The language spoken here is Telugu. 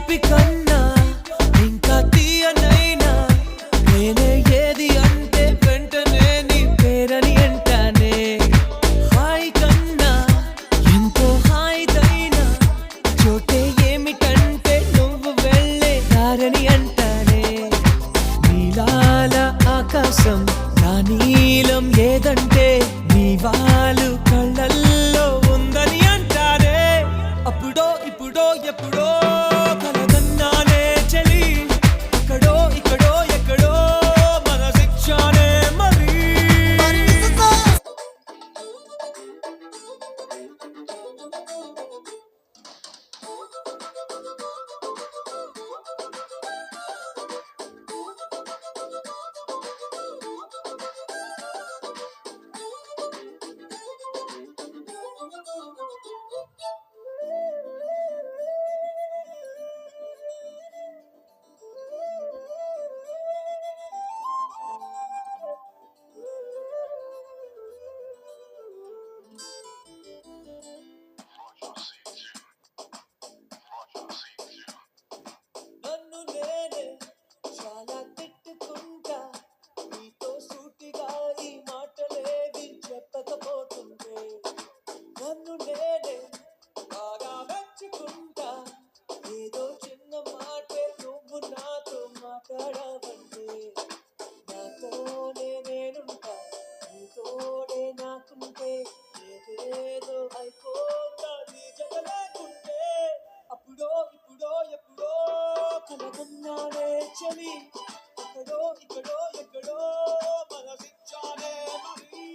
తీపి కన్నా ఇంకా తీయనైనా నేనే ఏది అంటే వెంటనే నీ పేరని అంటానే. హాయ్ కన్నా ఎంతో హాయిదైనా చోటే ఏమిటంటే నువ్వు వెళ్ళే దారని అంటానే. నీలాల ఆకాశం నా నీలం ఏదంటే నీ వాళ్ళు కళ్ళల్లో ఉందని అంటారే. అప్పుడో ఇప్పుడో ఎప్పుడో కలగన్నానే చలి, అక్కడో ఇక్కడో ఎక్కడో మనసిచ్చానే మరి. నన్ను నేనే చాలా తిట్టుకుంటా, నీతో సూటిగా ఈ మాటలేవి చెప్పకపోతుంటే. నన్ను నేనే బాగా మెచ్చుకుంటా, ఏదో చిన్న మాటే నువ్వు నాతో మాట్లాడవంటే. నాతోనే నేనుంటా, నీతోనే నాకుంటే ఏదేదో అయిపోతా నీ జత లేకుంటే. అప్పుడో ఇప్పుడో ఎప్పుడో కలగన్నానే చలి, అక్కడో ఇక్కడో ఎక్కడో మనసిచ్చానే మరి.